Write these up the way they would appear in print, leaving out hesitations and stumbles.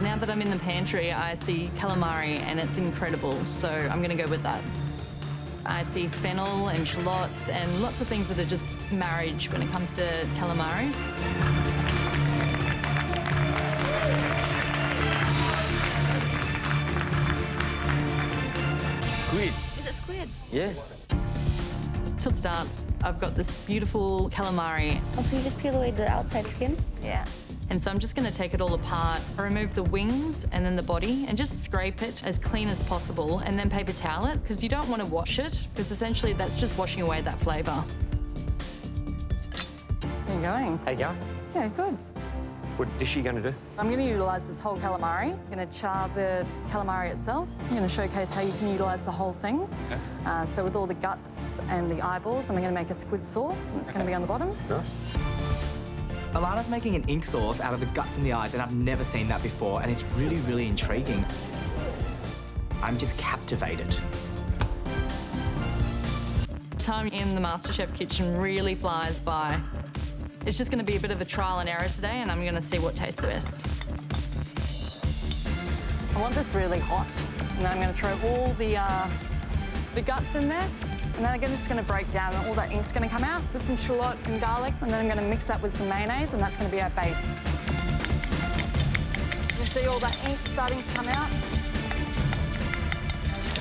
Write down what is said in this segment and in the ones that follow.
Now that I'm in the pantry, I see calamari and it's incredible, so I'm going to go with that. I see fennel and shallots and lots of things that are just marriage when it comes to calamari. Squid. Is it squid? Yeah. To start, I've got this beautiful calamari. Oh, so you just peel away the outside skin? Yeah. And so I'm just going to take it all apart, remove the wings and then the body and just scrape it as clean as possible and then paper towel it because you don't want to wash it because essentially that's just washing away that flavour. How you going? How you going? Yeah, good. What dish are you going to do? I'm going to utilise this whole calamari. I'm going to char the calamari itself. I'm going to showcase how you can utilise the whole thing. Okay. So with all the guts and the eyeballs, I'm going to make a squid sauce and it's going to be on the bottom. Nice. Alana's making an ink sauce out of the guts and the eyes, and I've never seen that before, and it's really, really intriguing. I'm just captivated. Time in the MasterChef kitchen really flies by. It's just going to be a bit of a trial and error today, and I'm going to see what tastes the best. I want this really hot, and then I'm going to throw all the guts in there. And then I'm just going to break down and all that ink's going to come out with some shallot and garlic, and then I'm going to mix that with some mayonnaise, and that's going to be our base. You can see all that ink starting to come out.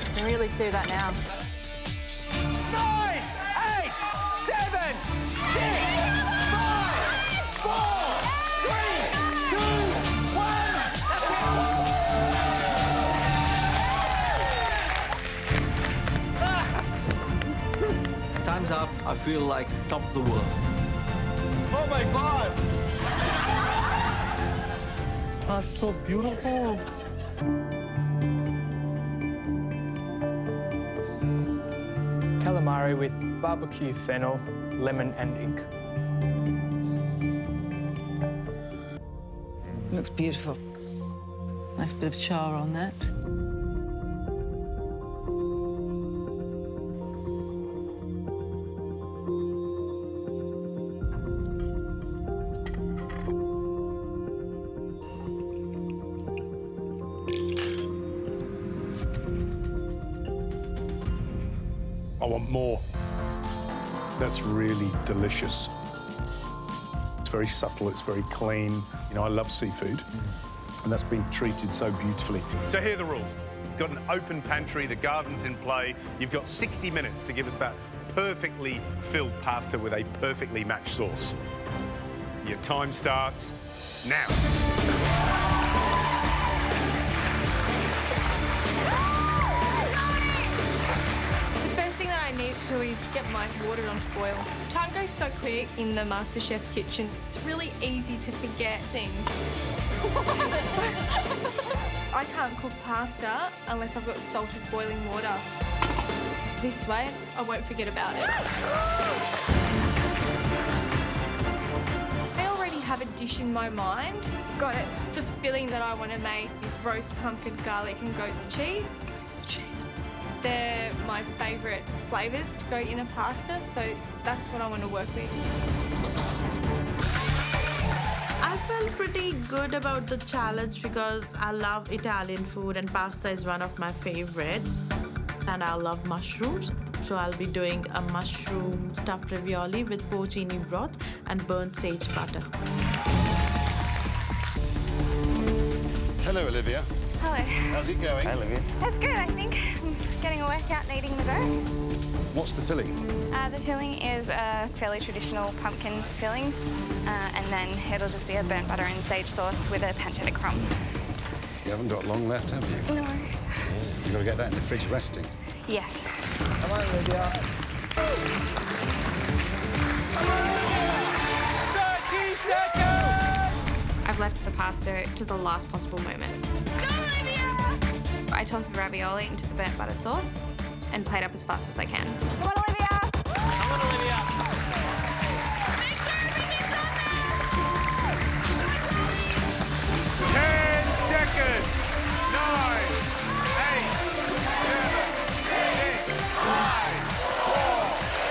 You can really see that now. 9, 8, 7, 6, 5, 4, 3, 2, 1. Time's up. I feel like top of the world. Oh my God! That's so beautiful. Calamari with barbecue fennel, lemon and ink. Looks beautiful. Nice bit of char on that. I want more. That's really delicious. It's very subtle, it's very clean. You know, I love seafood, and that's been treated so beautifully. So here are the rules. You've got an open pantry, the garden's in play. You've got 60 minutes to give us that perfectly filled pasta with a perfectly matched sauce. Your time starts now. To is get my water onto boil. Time goes so quick in the MasterChef kitchen. It's really easy to forget things. I can't cook pasta unless I've got salted boiling water. This way, I won't forget about it. I already have a dish in my mind. Got it. The filling that I want to make is roast pumpkin, garlic and goat's cheese. They're my favourite flavours to go in a pasta, so that's what I want to work with. I felt pretty good about the challenge because I love Italian food and pasta is one of my favourites. And I love mushrooms, so I'll be doing a mushroom stuffed ravioli with porcini broth and burnt sage butter. Hello, Olivia. Hello. How's it going? Hey, Olivia. That's good, I think. I'm getting a workout and eating the dough. What's the filling? The filling is a fairly traditional pumpkin filling, and then it'll just be a burnt butter and sage sauce with a pancetta crumb. You haven't got long left, have you? No. You've got to get that in the fridge resting. Yes. Come on, Olivia. 30 seconds! I've left the pasta to the last possible moment. Go, Olivia! I toss the ravioli into the burnt butter sauce and plate up as fast as I can. Come on, Olivia! Come on, Olivia. Make sure everything's on10 there! seconds. 9, 8, 7, 6, 5, 4,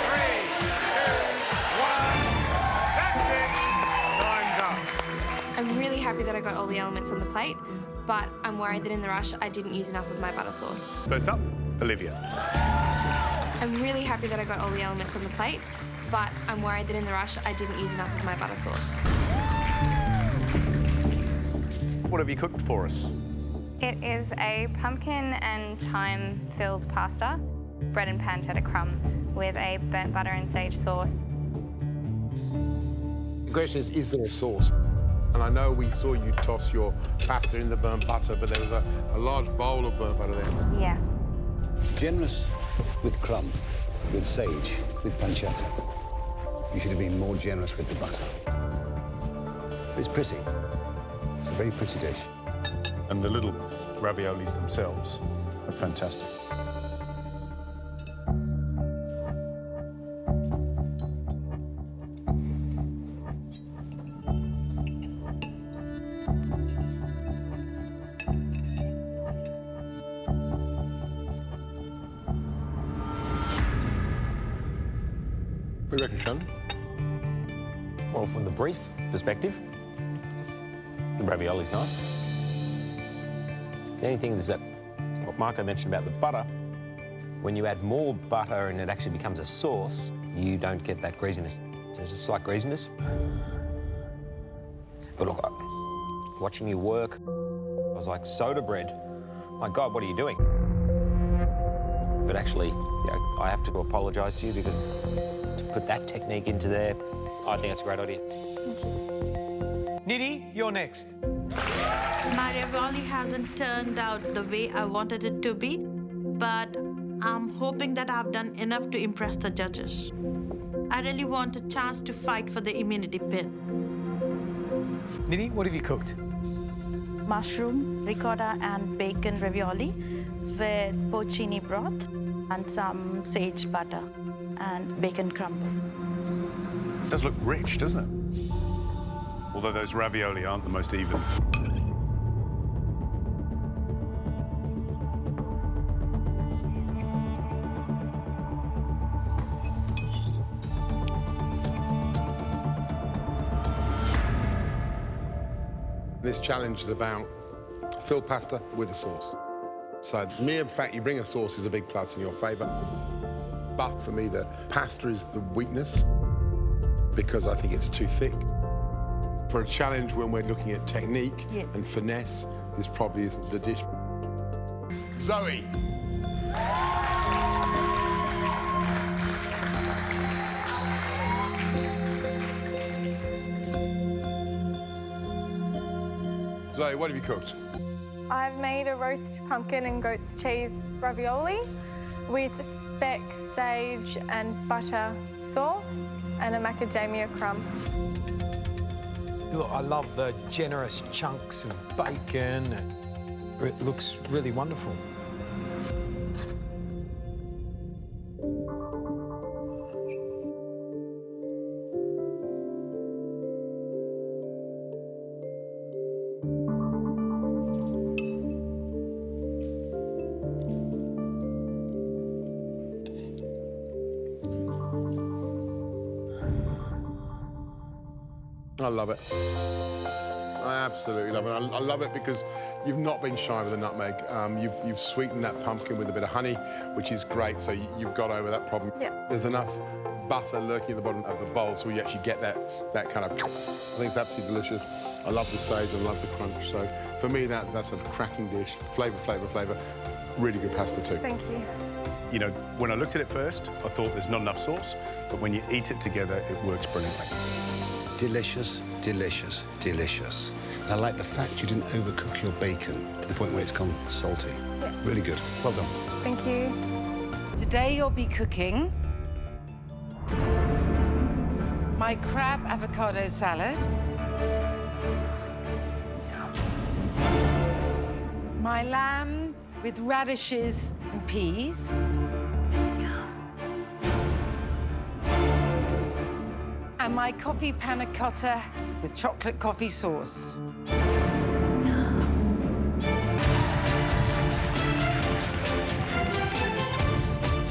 3, 2, 1. That's it. Time's up. I'm really happy that I got all the elements on the plate, but I'm worried that in the rush I didn't use enough of my butter sauce. First up, Olivia. I'm really happy that I got all the elements on the plate, but I'm worried that in the rush I didn't use enough of my butter sauce. What have you cooked for us? It is a pumpkin and thyme-filled pasta, bread and pancetta crumb with a burnt butter and sage sauce. The question is there a sauce? And I know we saw you toss your pasta in the burnt butter, but there was a large bowl of burnt butter there. Yeah. Generous with crumb, with sage, with pancetta. You should have been more generous with the butter. But it's pretty. It's a very pretty dish. And the little raviolis themselves are fantastic. What do you reckon, Sean? Well, from the brief perspective, the ravioli's nice. The only thing is that what Marco mentioned about the butter, when you add more butter and it actually becomes a sauce, you don't get that greasiness. There's a slight greasiness. But look, watching you work, I was like, soda bread, my God, what are you doing? But actually, you know, I have to apologise to you because to put that technique into there, I think that's a great idea. Nidhi, you're next. My ravioli hasn't turned out the way I wanted it to be, but I'm hoping that I've done enough to impress the judges. I really want a chance to fight for the immunity pin. Nidhi, what have you cooked? Mushroom, ricotta, and bacon ravioli with porcini broth and some sage butter and bacon crumble. It does look rich, doesn't it? Although those ravioli aren't the most even. This challenge is about filled pasta with a sauce. So the mere fact you bring a sauce is a big plus in your favour. But for me, the pasta is the weakness because I think it's too thick. For a challenge when we're looking at technique and finesse, this probably isn't the dish. Zoe. Zoe, what have you cooked? I've made a roast pumpkin and goat's cheese ravioli with speck, sage and butter sauce and a macadamia crumb. Look, I love the generous chunks of bacon. It looks really wonderful. I love it. I absolutely love it. I love it because you've not been shy with the nutmeg. You've sweetened that pumpkin with a bit of honey, which is great, so you've got over that problem. Yeah. There's enough butter lurking at the bottom of the bowl, so you actually get that kind of... I think it's absolutely delicious. I love the sage, I love the crunch, so for me, that's a cracking dish. Flavour, flavour, flavour. Really good pasta too. Thank you. You know, when I looked at it first, I thought there's not enough sauce, but when you eat it together, it works brilliantly. Delicious, delicious, delicious. And I like the fact you didn't overcook your bacon to the point where it's gone salty. Yeah. Really good. Well done. Thank you. Today you'll be cooking my crab avocado salad, my lamb with radishes and peas, and my coffee panna cotta with chocolate coffee sauce.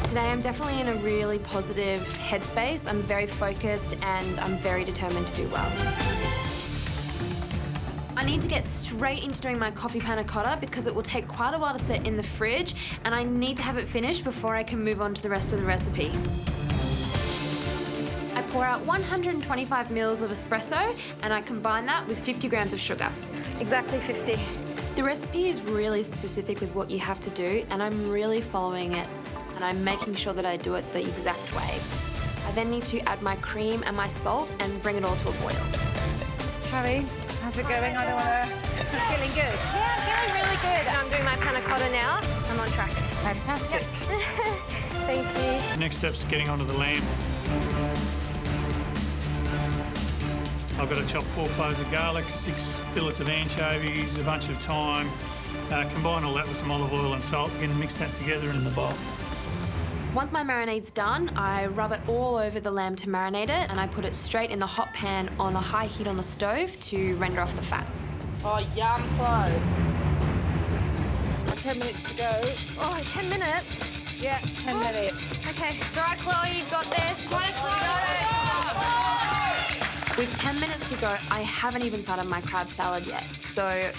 Today I'm definitely in a really positive headspace. I'm very focused and I'm very determined to do well. I need to get straight into doing my coffee panna cotta because it will take quite a while to set in the fridge, and I need to have it finished before I can move on to the rest of the recipe. I pour out 125 mils of espresso and I combine that with 50 grams of sugar. Exactly 50. The recipe is really specific with what you have to do, and I'm really following it, and I'm making sure that I do it the exact way. I then need to add my cream and my salt and bring it all to a boil. Chloe, how's it going? I don't want to... Feeling good? Yeah, I'm feeling really good. I'm doing my panna cotta now. I'm on track. Fantastic. Thank you. Next step's getting onto the lamb. I've got to chop 4 cloves of garlic, 6 fillets of anchovies, a bunch of thyme. Combine all that with some olive oil and salt. Again, mix that together in the bowl. Once my marinade's done, I rub it all over the lamb to marinate it, and I put it straight in the hot pan on a high heat on the stove to render off the fat. Oh, yum, Chloe. 10 minutes to go. Oh, 10 minutes? Yeah, 10 minutes. Okay. Try, Chloe, you've got this. With 10 minutes to go, I haven't even started my crab salad yet, so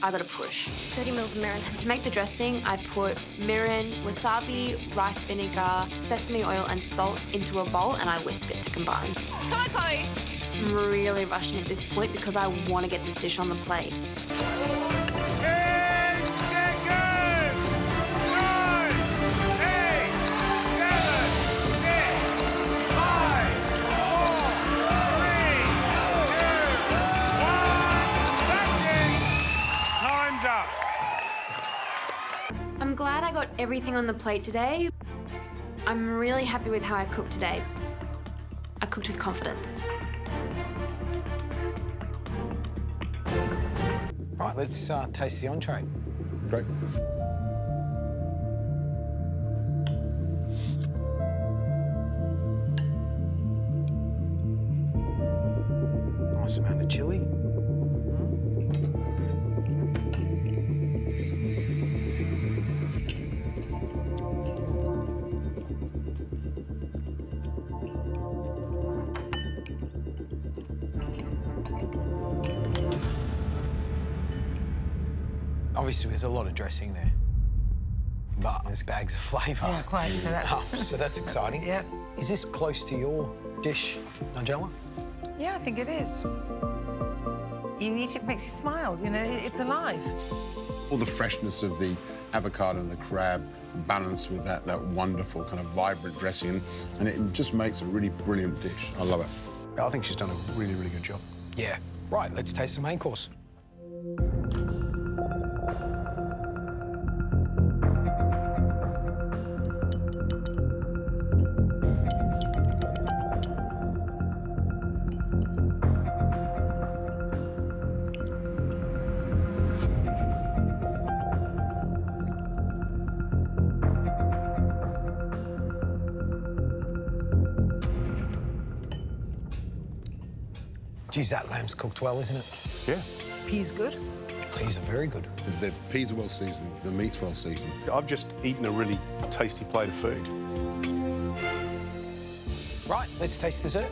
I gotta push. 30 mils of mirin. To make the dressing, I put mirin, wasabi, rice vinegar, sesame oil and salt into a bowl, and I whisk it to combine. Come on, Chloe. I'm really rushing at this point because I want to get this dish on the plate. 10 seconds! 9, 8, 7, 6, 5, 4, 3, 2, 1. That's it. Time's up. I'm glad I got everything on the plate today. I'm really happy with how I cooked today. I cooked with confidence. Right, let's taste the entree. Great. Nice amount of chilli. Obviously, there's a lot of dressing there, but there's bags of flavour. Yeah, quite. So that's, so that's exciting. Yeah. Is this close to your dish, Nigella? Yeah, I think it is. You eat it, makes you smile. You know, it's alive. All the freshness of the avocado and the crab balanced with that wonderful kind of vibrant dressing, and it just makes a really brilliant dish. I love it. I think she's done a really, really good job. Yeah. Right, let's taste the main course. Geez, that lamb's cooked well, isn't it? Yeah. Peas good? Peas are very good. The peas are well seasoned, the meat's well seasoned. I've just eaten a really tasty plate of food. Right, let's taste dessert.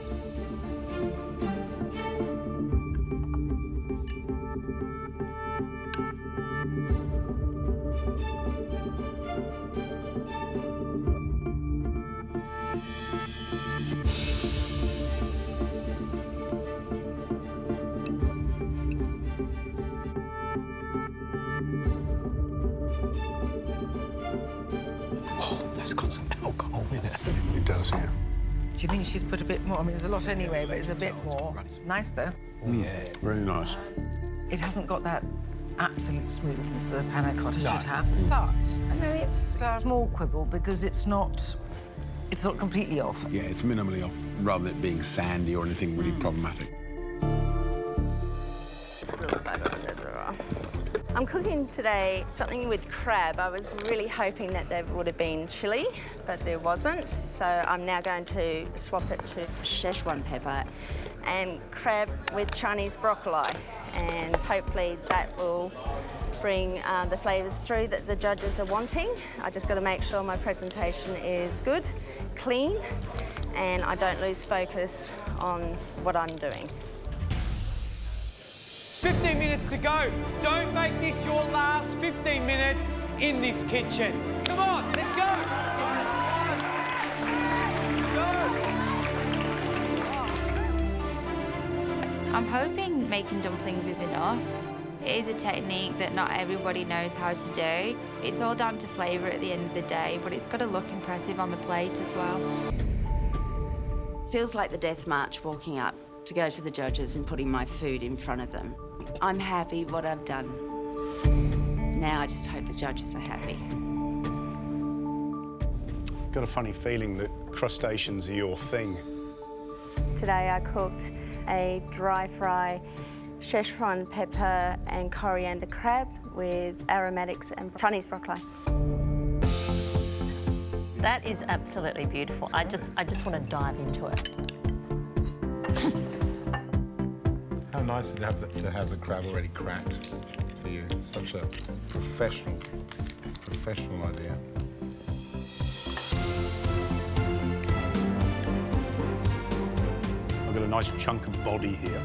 It's got some alcohol in it. It does, yeah. Do you think she's put a bit more? I mean, there's a lot anyway, but it's a bit more. Nice, though. Oh, yeah. Really nice. It hasn't got that absolute smoothness that a panna cotta should have. But I know it's a small quibble because it's not completely off. Yeah, it's minimally off, rather than it being sandy or anything really problematic. I'm cooking today something with crab. I was really hoping that there would have been chili, but there wasn't. So I'm now going to swap it to Szechuan pepper and crab with Chinese broccoli. And hopefully that will bring the flavours through that the judges are wanting. I just got to make sure my presentation is good, clean, and I don't lose focus on what I'm doing. 15 minutes minutes to go. Don't make this your last 15 minutes in this kitchen. Come on, let's go. I'm hoping making dumplings is enough. It is a technique that not everybody knows how to do. It's all down to flavour at the end of the day, but it's got to look impressive on the plate as well. Feels like the death march walking up to go to the judges and putting my food in front of them. I'm happy with what I've done. Now I just hope the judges are happy. Got a funny feeling that crustaceans are your thing. Today I cooked a dry fry Szechuan pepper and coriander crab with aromatics and Chinese broccoli. That is absolutely beautiful. I just want to dive into it. How nice to have the crab already cracked for you. Such a professional idea. I've got a nice chunk of body here,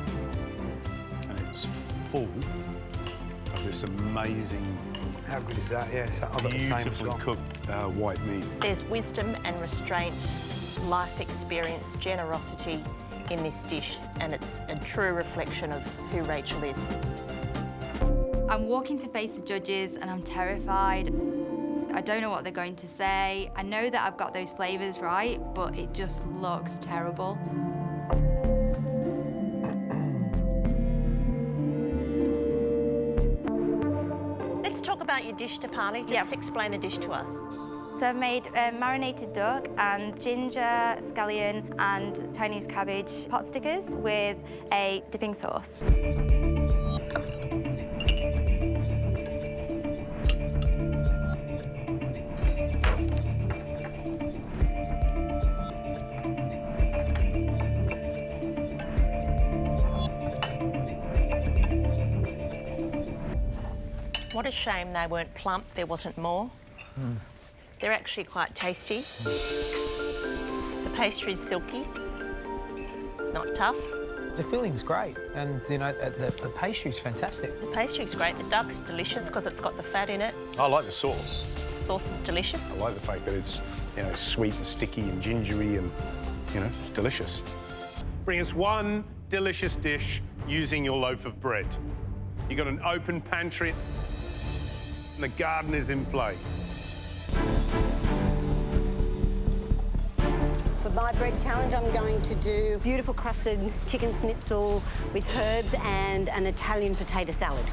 and it's full of this amazing, how good is that? Yeah, so I've got the same as beautifully well. cooked white meat. There's wisdom and restraint, life experience, generosity in this dish, and it's a true reflection of who Rachel is. I'm walking to face the judges and I'm terrified. I don't know what they're going to say. I know that I've got those flavours right, but it just looks terrible. Let's talk about your dish, Tapani. Just explain the dish to us. So I've made marinated duck and ginger, scallion and Chinese cabbage pot stickers with a dipping sauce. What a shame they weren't plump, there wasn't more. They're actually quite tasty. The pastry's silky. It's not tough. The filling's great, and you know the pastry's fantastic. The pastry's great. The duck's delicious because it's got the fat in it. I like the sauce. The sauce is delicious. I like the fact that it's, you know, sweet and sticky and gingery and, you know, it's delicious. Bring us one delicious dish using your loaf of bread. You've got an open pantry and the garden is in play. For my bread challenge, I'm going to do beautiful crusted chicken schnitzel with herbs and an Italian potato salad.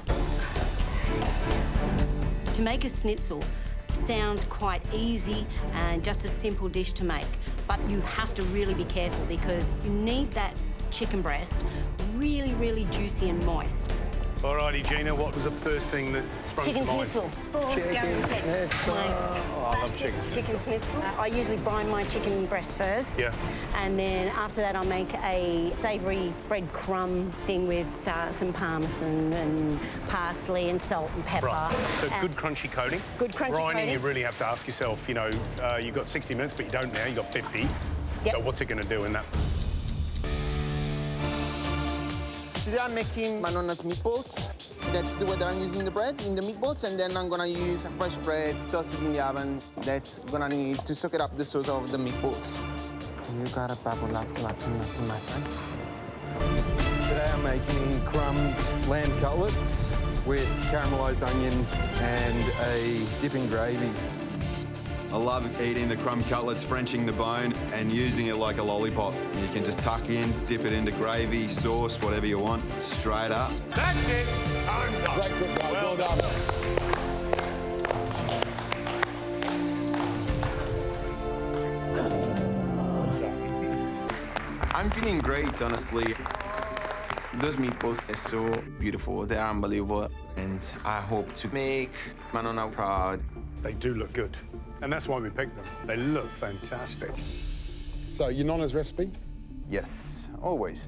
To make a schnitzel sounds quite easy and just a simple dish to make, but you have to really be careful because you need that chicken breast really, really juicy and moist. All righty, Gina, what was the first thing that sprung Chicken to mind? schnitzel. I love chicken. Chicken schnitzel. I usually brine my chicken breast first. Yeah. And then after that, I'll make a savoury breadcrumb thing with some parmesan and parsley and salt and pepper. Right. So good crunchy coating. Good crunchy Brining, coating. you really have to ask yourself, you know, you've got 60 minutes, but you don't now, you've got 50. Yep. So what's it going to do in that? Today I'm making my nonna's meatballs. That's the way that I'm using the bread in the meatballs, and then I'm gonna use fresh bread toasted in the oven. That's gonna need to soak it up the sauce of the meatballs. You gotta bubble up like nothing, my friend. Today I'm making crumbed lamb cutlets with caramelised onion and a dipping gravy. I love eating the crumb cutlets, Frenching the bone and using it like a lollipop. You can just tuck in, dip it into gravy, sauce, whatever you want, straight up. That's it. Time's up. Well done. I'm feeling great, honestly. Those meatballs are so beautiful. They're unbelievable. And I hope to make my nonna proud. They do look good. And that's why we picked them. They look fantastic. So, your nonna's recipe? Yes, always.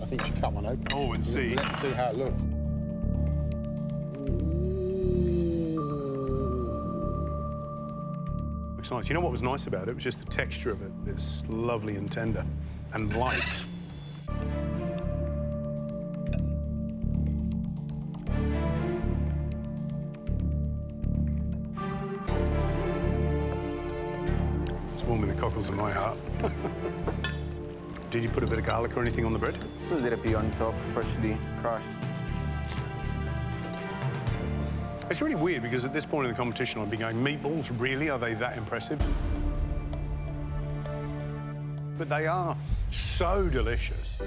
I think you should cut one open. Oh, and see. Let's see how it looks. Looks nice. You know what was nice about it? It was just the texture of it. It's lovely and tender and light. warming the cockles of my heart. Did you put a bit of garlic or anything on the bread? Just a little bit on top, freshly crushed. It's really weird because at this point in the competition I'd be going, meatballs, really? Are they that impressive? But they are so delicious.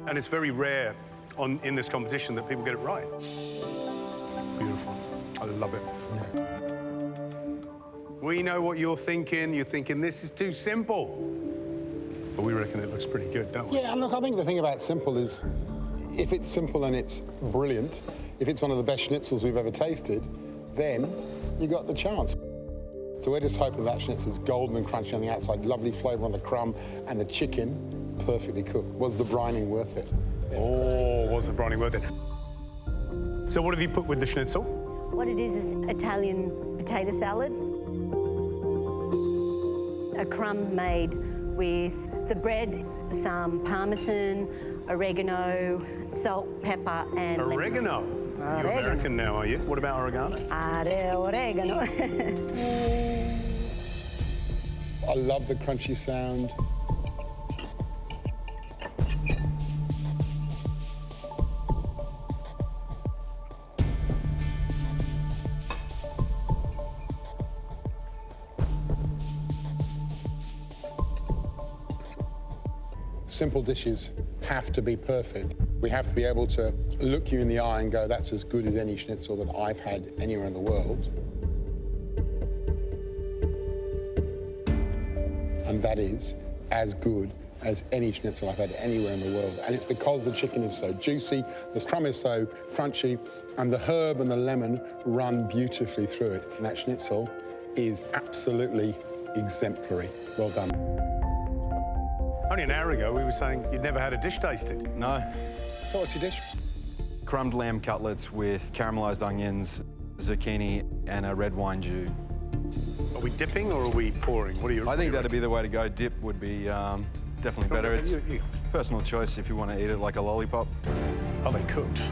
And it's very rare in this competition that people get it right. Beautiful. I love it. Yeah. We know what you're thinking. You're thinking this is too simple. But we reckon it looks pretty good, don't we? Yeah, and look, I think the thing about simple is if it's simple and it's brilliant, if it's one of the best schnitzels we've ever tasted, then you got the chance. So we're just hoping that schnitzel's golden and crunchy on the outside, lovely flavour on the crumb, and the chicken perfectly cooked. Was the brining worth it? Yes, was the brining worth it? So what have you put with the schnitzel? What it is Italian potato salad. A crumb made with the bread, some parmesan, oregano, salt, pepper, and oregano. You're American now, are you? What about oregano? Oregano. I love the crunchy sound. Simple dishes have to be perfect. We have to be able to look you in the eye and go, that's as good as any schnitzel that I've had anywhere in the world. And that is as good as any schnitzel I've had anywhere in the world. And it's because the chicken is so juicy, the crumb is so crunchy, and the herb and the lemon run beautifully through it. And that schnitzel is absolutely exemplary. Well done. Only an hour ago, we were saying you'd never had a dish tasted. No. So what's your dish? Crumbed lamb cutlets with caramelised onions, zucchini, and a red wine jus. Are we dipping or are we pouring? What are you? I think that'd be the way to go. Dip would be definitely better. It's personal choice if you want to eat it like a lollipop. Are they cooked?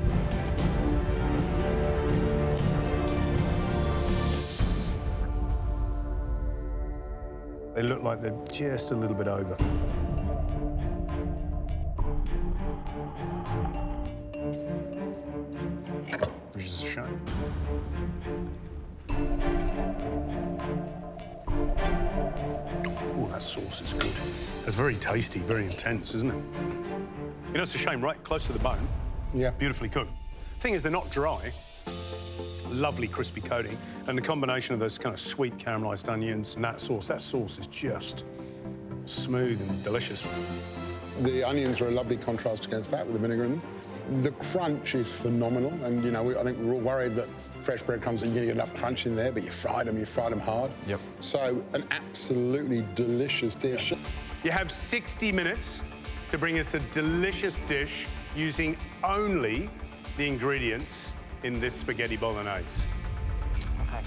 They look like they're just a little bit over. Which is a shame. Oh, that sauce is good. It's very tasty, very intense, isn't it? You know, it's a shame, right close to the bone. Yeah. Beautifully cooked. Thing is, they're not dry. Lovely crispy coating, and the combination of those kind of sweet caramelised onions and that sauce is just smooth and delicious. The onions are a lovely contrast against that with the vinegar in them. The crunch is phenomenal, and you know, I think we're all worried that fresh breadcrumbs are going to get enough crunch in there, but you fried them hard. Yep. So an absolutely delicious dish. You have 60 minutes to bring us a delicious dish using only the ingredients in this spaghetti bolognese. Okay.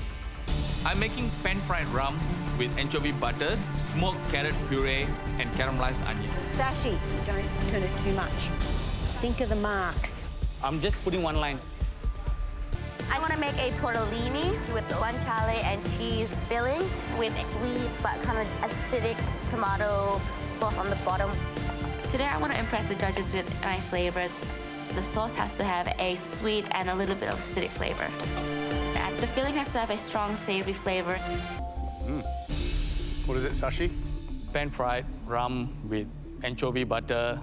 I'm making pan-fried rum with anchovy butters, smoked carrot puree, and caramelized onion. Sashi, don't turn it too much. Think of the marks. I'm just putting one line. I want to make a tortellini with guanciale and cheese filling with sweet but kind of acidic tomato sauce on the bottom. Today I want to impress the judges with my flavors. The sauce has to have a sweet and a little bit of acidic flavor. And the filling has to have a strong savory flavor. What is it, Sashi? Pan-fried rum with anchovy butter,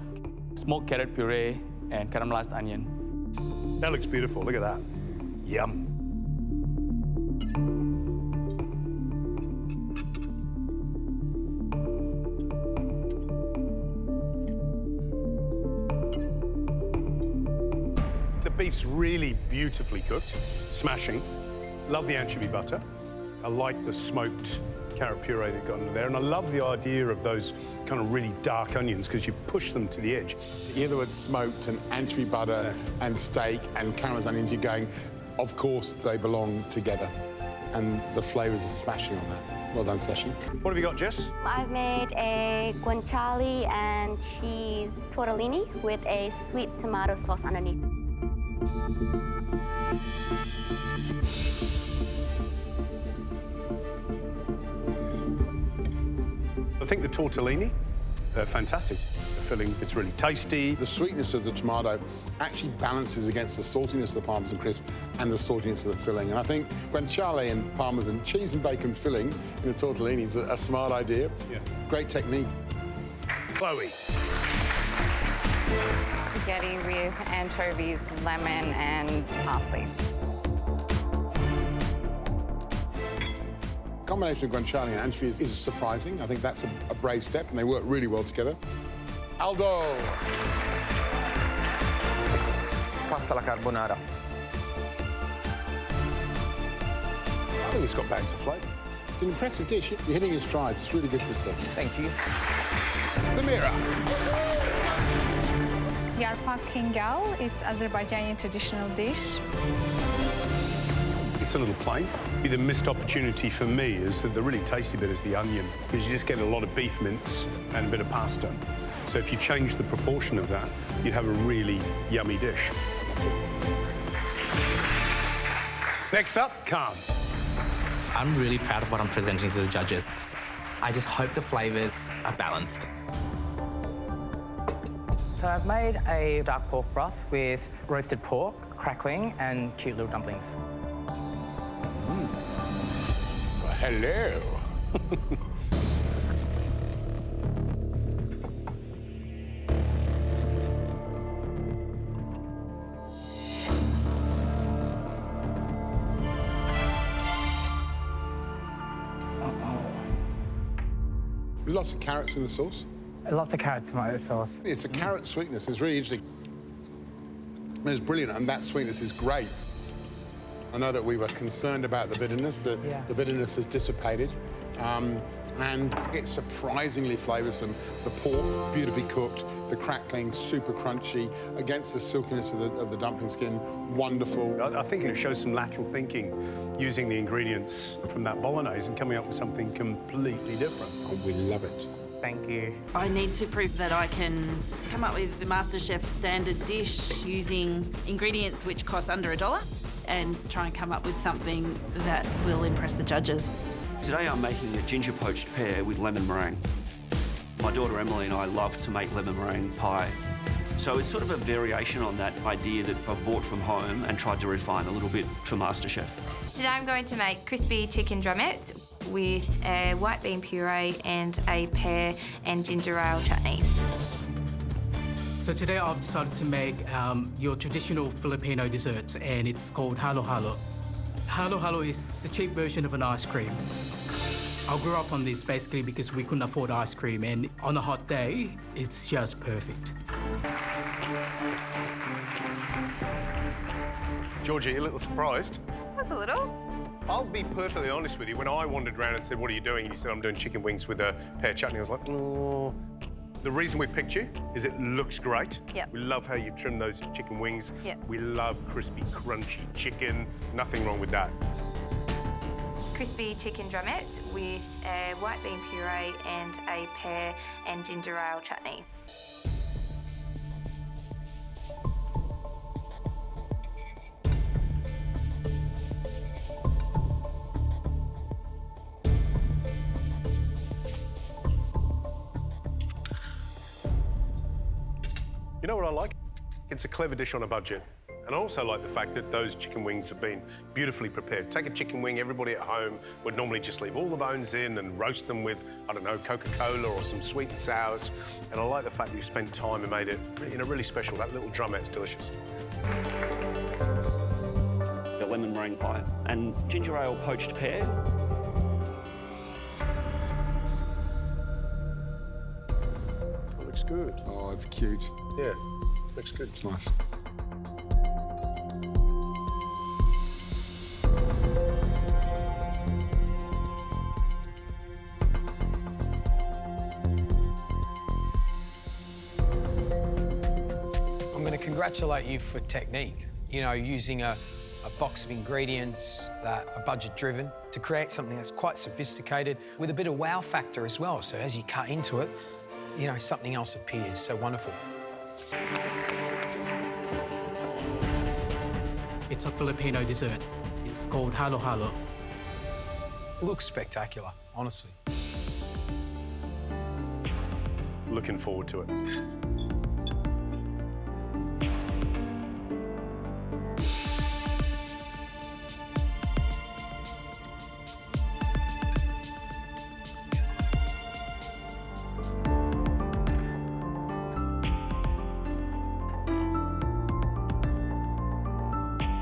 smoked carrot puree, and caramelized onion. That looks beautiful, look at that. Yum. The beef's really beautifully cooked, smashing. Love the anchovy butter. I like the smoked carrot puree they've got under there, and I love the idea of those kind of really dark onions because you push them to the edge. You hear the word smoked and anchovy butter and steak and caramelised onions, you're going, of course they belong together. And the flavours are smashing on that. Well done, Sashi. What have you got, Jess? I've made a guanciale and cheese tortellini with a sweet tomato sauce underneath. think the tortellini are fantastic. The filling, it's really tasty. The sweetness of the tomato actually balances against the saltiness of the Parmesan crisp and the saltiness of the filling. And I think guanciale and Parmesan cheese and bacon filling in a tortellini is a smart idea. Yeah. Great technique. Chloe. Spaghetti with anchovies, lemon, and parsley. The combination of guanciale and anchovies is surprising. I think that's a brave step, and they work really well together. Aldo. Pasta alla carbonara. I think it's got bags of flavour. It's an impressive dish. You're hitting your strides. It's really good to see. Thank you. Samira. Yarpak kingal, it's Azerbaijani traditional dish. It's a little plain. The missed opportunity for me is that the really tasty bit is the onion, because you just get a lot of beef mince and a bit of pasta. So if you change the proportion of that, you'd have a really yummy dish. Next up, Khan. I'm really proud of what I'm presenting to the judges. I just hope the flavours are balanced. So I've made a dark pork broth with roasted pork, crackling, and cute little dumplings. Well, hello. Lots of carrots in the sauce. Lots of carrot tomato sauce. It's a carrot sweetness. It's really interesting. It's brilliant, and that sweetness is great. I know that we were concerned about the bitterness, that the bitterness has dissipated. And it's surprisingly flavoursome. The pork, beautifully cooked, the crackling, super crunchy, against the silkiness of the dumpling skin, wonderful. I think it shows some lateral thinking, using the ingredients from that bolognese and coming up with something completely different. And we love it. Thank you. I need to prove that I can come up with the MasterChef standard dish using ingredients which cost under $1 and try and come up with something that will impress the judges. Today I'm making a ginger poached pear with lemon meringue. My daughter Emily and I love to make lemon meringue pie. So it's sort of a variation on that idea that I bought from home and tried to refine a little bit for MasterChef. Today I'm going to make crispy chicken drumettes with a white bean puree and a pear and ginger ale chutney. So today I've decided to make your traditional Filipino dessert, and it's called halo-halo. Halo-halo is a cheap version of an ice cream. I grew up on this basically because we couldn't afford ice cream, and on a hot day, it's just perfect. Georgie, you a little surprised? Just a little. I'll be perfectly honest with you. When I wandered around and said, what are you doing? And you said, I'm doing chicken wings with a pear chutney. I was like, oh. The reason we picked you is it looks great. Yep. We love how you trim those chicken wings. Yep. We love crispy, crunchy chicken. Nothing wrong with that. Crispy chicken drumettes with a white bean puree and a pear and ginger ale chutney. You know what I like? It's a clever dish on a budget. And I also like the fact that those chicken wings have been beautifully prepared. Take a chicken wing, everybody at home would normally just leave all the bones in and roast them with, I don't know, Coca-Cola or some sweet and sours. And I like the fact that you spent time and made it, you know, really special. That little drumette's delicious. The lemon meringue pie and ginger ale poached pear. That looks good. Oh, it's cute. Yeah, looks good. It's nice. I'm going to congratulate you for technique. You know, using a box of ingredients that are budget-driven to create something that's quite sophisticated with a bit of wow factor as well. So as you cut into it, you know, something else appears. So wonderful. It's a Filipino dessert. It's called halo-halo. It looks spectacular, honestly. Looking forward to it.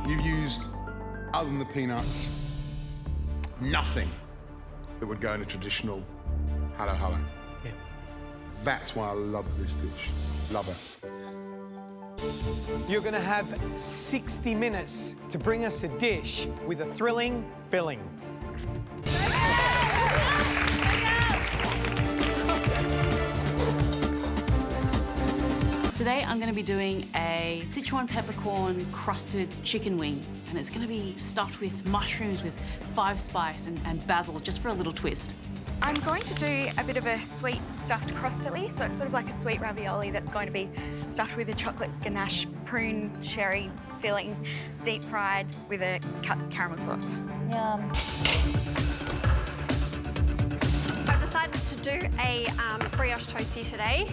You've used, other than the peanuts, nothing that would go in a traditional halo halo. Yeah. That's why I love this dish. Love it. You're going to have 60 minutes to bring us a dish with a thrilling filling. Today I'm going to be doing a Sichuan peppercorn crusted chicken wing, and it's going to be stuffed with mushrooms with 5 spice and basil, just for a little twist. I'm going to do a bit of a sweet stuffed crostoli, so it's sort of like a sweet ravioli that's going to be stuffed with a chocolate ganache prune sherry filling, deep fried with a cut caramel sauce. Yum. I've decided to do a brioche toasty today.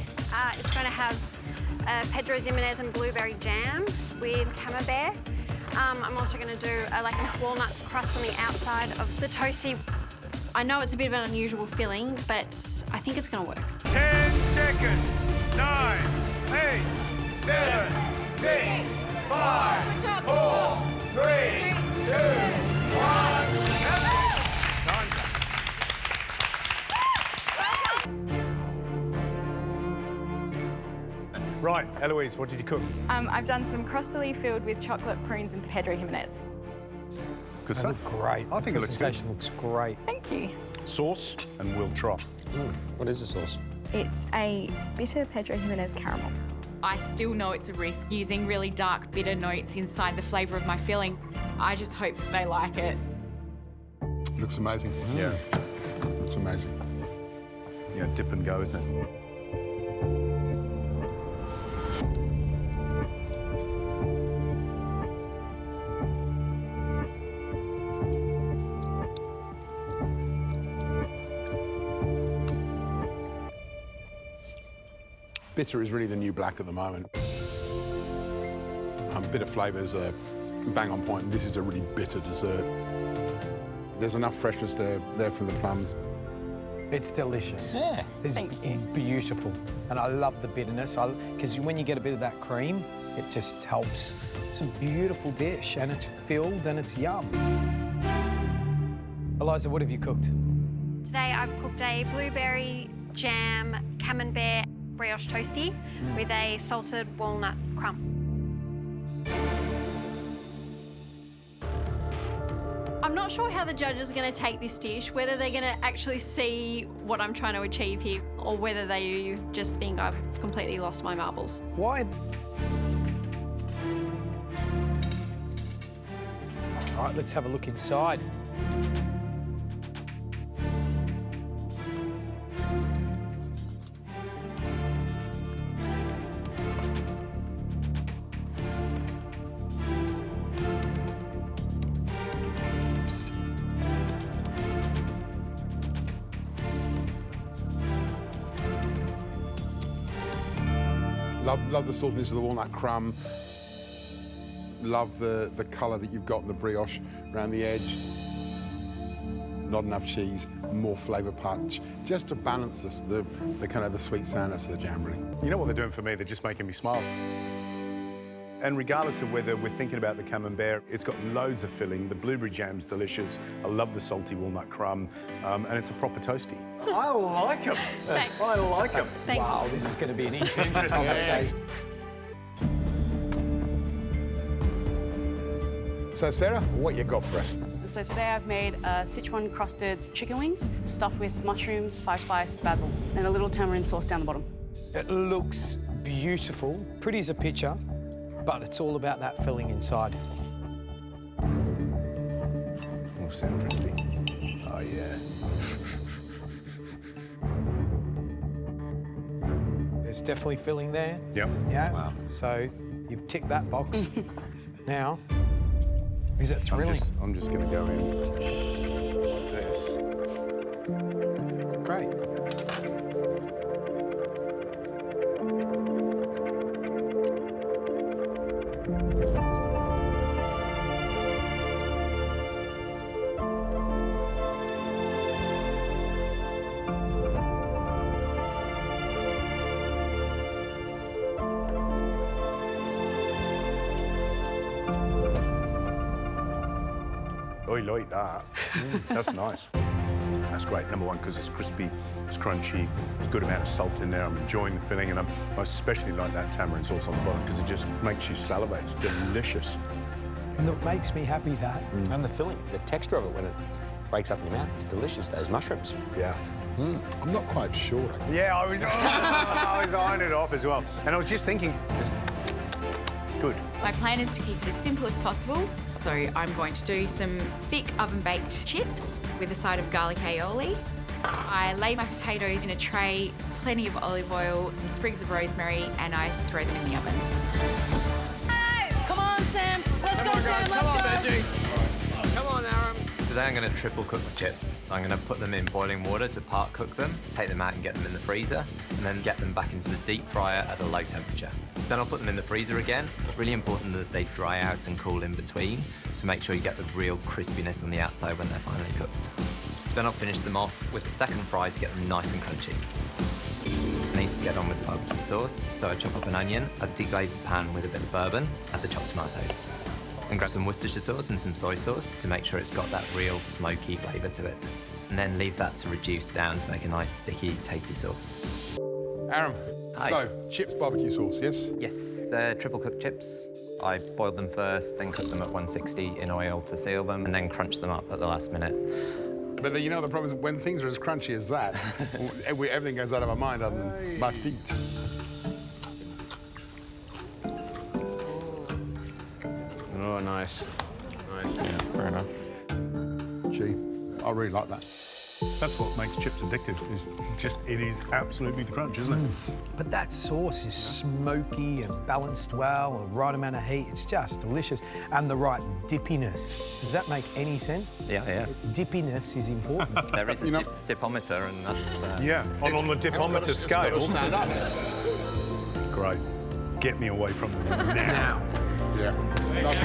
It's going to have Pedro Ximenez and blueberry jam with camembert. I'm also going to do like a walnut crust on the outside of the toasty. I know it's a bit of an unusual filling, but I think it's going to work. 10 seconds. 9, 8, 7, 6, 5, 4, 3, 2, 1. Right, Eloise, what did you cook? I've done some crostoli filled with chocolate prunes and Pedro Ximenez. Good That stuff. looks great. I think it looks good. Presentation looks great. Thank you. Sauce, and we'll try. What is the sauce? It's a bitter Pedro Ximenez caramel. I still know it's a risk using really dark, bitter notes inside the flavour of my filling. I just hope that they like it. Looks amazing. Yeah. Looks amazing. Yeah, dip and go, isn't it? Bitter is really the new black at the moment. Bitter flavours are bang on point. This is a really bitter dessert. There's enough freshness there from the plums. It's delicious. Yeah. It's beautiful. And I love the bitterness, because when you get a bit of that cream, it just helps. It's a beautiful dish, and it's filled and it's yum. Eliza, what have you cooked? Today I've cooked a blueberry jam camembert brioche toasty with a salted walnut crumb. I'm not sure how the judges are going to take this dish, whether they're going to actually see what I'm trying to achieve here, or whether they just think I've completely lost my marbles. Why? All right, let's have a look inside. Love the saltiness of the walnut crumb. Love the colour that you've got in the brioche around the edge. Not enough cheese, more flavour punch, just to balance the kind of the sweet sourness of the jam, really. You know what they're doing for me? They're just making me smile. And regardless of whether we're thinking about the camembert, it's got loads of filling. The blueberry jam's delicious. I love the salty walnut crumb, and it's a proper toasty. I like them. Thanks. I like them. Wow, this is going to be an interesting conversation. So, Sarah, what you got for us? So today I've made Sichuan crusted chicken wings stuffed with mushrooms, 5 spice, basil, and a little tamarind sauce down the bottom. It looks beautiful, pretty as a picture, but it's all about that filling inside. Oh, sound crispy. Oh, yeah. There's definitely filling there. Yep. Yeah. Wow. So you've ticked that box. Now, is it thrilling? I'm just going to go in like this. Great. I'll eat that. That's nice. That's great. Number one, because it's crispy, it's crunchy, there's a good amount of salt in there. I'm enjoying the filling, and I especially like that tamarind sauce on the bottom because it just makes you salivate. It's delicious. And it makes me happy that. And the filling, the texture of it when it breaks up in your mouth is delicious. Those mushrooms. Yeah. I'm not quite sure. Yeah, I was eyeing it off as well. And I was just thinking, good. My plan is to keep it as simple as possible. So I'm going to do some thick oven-baked chips with a side of garlic aioli. I lay my potatoes in a tray, plenty of olive oil, some sprigs of rosemary, and I throw them in the oven. Come on, Sam. Let's go, Sam. Let's go. Veggie. Come on, Aaron. Today I'm going to triple cook the chips. I'm going to put them in boiling water to part cook them, take them out and get them in the freezer, and then get them back into the deep fryer at a low temperature. Then I'll put them in the freezer again. Really important that they dry out and cool in between to make sure you get the real crispiness on the outside when they're finally cooked. Then I'll finish them off with the second fry to get them nice and crunchy. I need to get on with the barbecue sauce, so I chop up an onion, I deglaze the pan with a bit of bourbon, add the chopped tomatoes. And grab some Worcestershire sauce and some soy sauce to make sure it's got that real smoky flavour to it. And then leave that to reduce down to make a nice, sticky, tasty sauce. Aaron, Hi. so chips, barbecue sauce, yes? Yes, they're triple cooked chips. I boiled them first, then cooked them at 160 in oil to seal them, and then crunched them up at the last minute. But then, you know, the problem is when things are as crunchy as that, everything goes out of our mind other than must eat. Oh, nice. Nice. Yeah, fair enough. Gee, I really like that. That's what makes chips addictive. It is absolutely the crunch, isn't it? But that sauce is smoky and balanced well, the right amount of heat. It's just delicious. And the right dippiness. Does that make any sense? Yeah. Dippiness is important. There is a dipometer, and that's... Yeah, on the dipometer scale. Stand up. Great. Get me away from them now. Yeah. Nice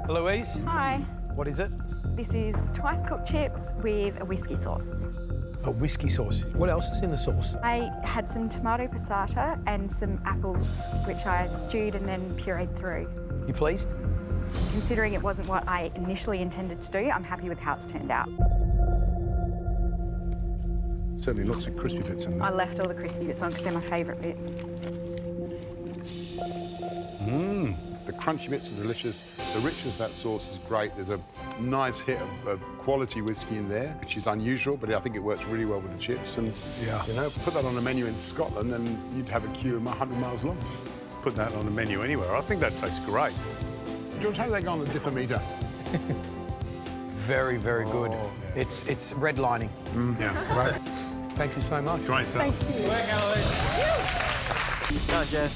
looking. Louise? Hi. What is it? This is twice cooked chips with a whiskey sauce. A whiskey sauce. What else is in the sauce? I had some tomato passata and some apples, which I stewed and then pureed through. You pleased? Considering it wasn't what I initially intended to do, I'm happy with how it's turned out. Certainly lots of crispy bits in there. I left all the crispy bits on because they're my favourite bits. The crunchy bits are delicious. The richness of that sauce is great. There's a nice hit of quality whiskey in there, which is unusual, but I think it works really well with the chips. And, you know, put that on a menu in Scotland and you'd have a queue 100 miles long. Put that on the menu anywhere. I think that tastes great. George, how do they go on the dipometer? Very, very good. Oh, yeah. It's redlining. Yeah. Right. Thank you so much. Great stuff. Go, Jess.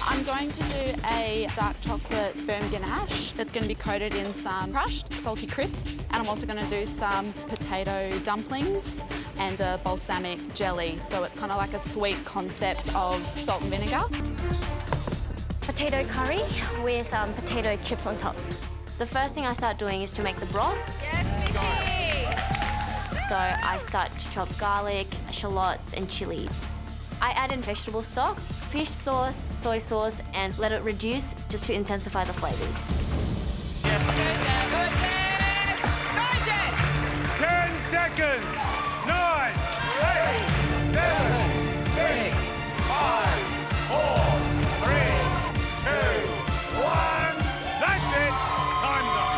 I'm going to do a dark chocolate firm ganache that's going to be coated in some crushed salty crisps, and I'm also going to do some potato dumplings and a balsamic jelly, so it's kind of like a sweet concept of salt and vinegar. Potato curry with potato chips on top. The first thing I start doing is to make the broth. Yes, fishy! So I start to chop garlic, shallots, and chilies. I add in vegetable stock, fish sauce, soy sauce, and let it reduce just to intensify the flavors. 10 seconds. 9, 8, 7, 6, 5, 4, 3, 2, 1. That's it. Time's up.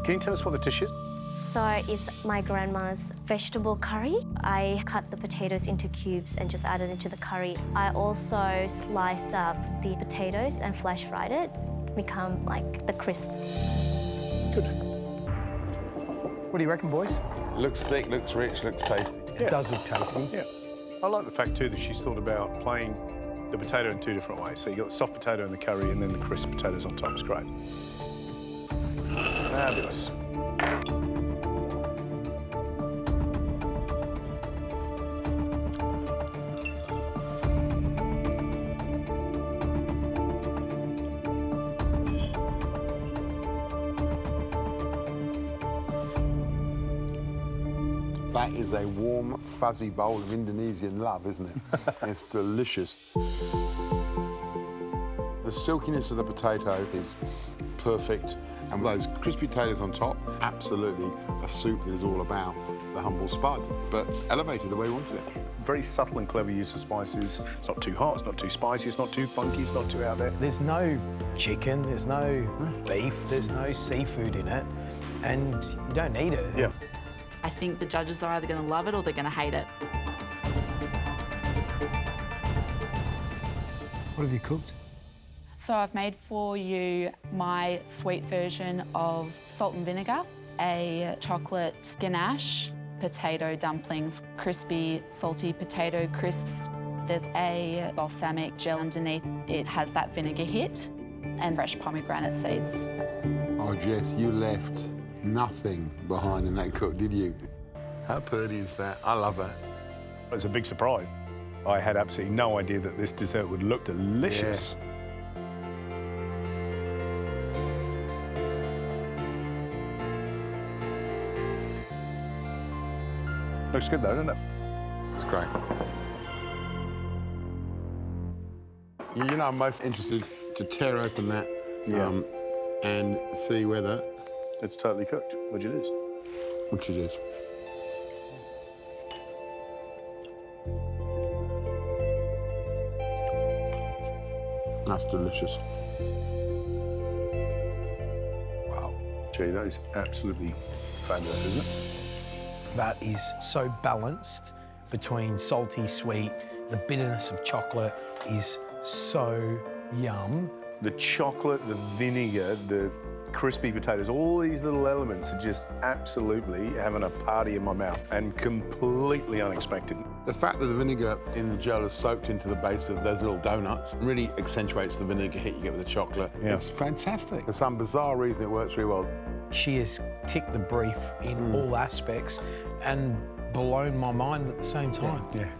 Can you tell us what the dish is? So it's my grandma's vegetable curry. I cut the potatoes into cubes and just added into the curry. I also sliced up the potatoes and flash fried it, become like the crisp. Good. What do you reckon, boys? Looks thick, looks rich, looks tasty. It does look tasty. Yeah. I like the fact, too, that she's thought about playing the potato in 2 different ways. So you've got the soft potato in the curry and then the crisp potatoes on top. It's great. Fabulous. That is a warm, fuzzy bowl of Indonesian love, isn't it? It's delicious. The silkiness of the potato is perfect, and those crispy potatoes on top, absolutely a soup that is all about the humble spud, but elevated the way we wanted it. Very subtle and clever use of spices. It's not too hot, it's not too spicy, it's not too funky, it's not too out there. There's no chicken, there's no beef, there's no seafood in it, and you don't need it. Yeah. I think the judges are either going to love it or they're going to hate it. What have you cooked? So I've made for you my sweet version of salt and vinegar, a chocolate ganache, potato dumplings, crispy, salty potato crisps. There's a balsamic gel underneath. It has that vinegar hit and fresh pomegranate seeds. Oh, Jess, you left nothing behind in that cook, did you? How pretty is that? I love that. It's a big surprise. I had absolutely no idea that this dessert would look delicious. Yeah. Looks good though, doesn't it? It's great. You know, I'm most interested to tear open that and see whether... It's totally cooked, which it is. Which it is. That's delicious. Wow. Gee, that is absolutely fabulous, isn't it? That is so balanced between salty, sweet. The bitterness of chocolate is so yum. The chocolate, the vinegar, the crispy potatoes, all these little elements are just absolutely having a party in my mouth and completely unexpected. The fact that the vinegar in the gel is soaked into the base of those little donuts really accentuates the vinegar hit you get with the chocolate. Yeah. It's fantastic. For some bizarre reason, it works really well. She has ticked the brief in all aspects and blown my mind at the same time. Yeah.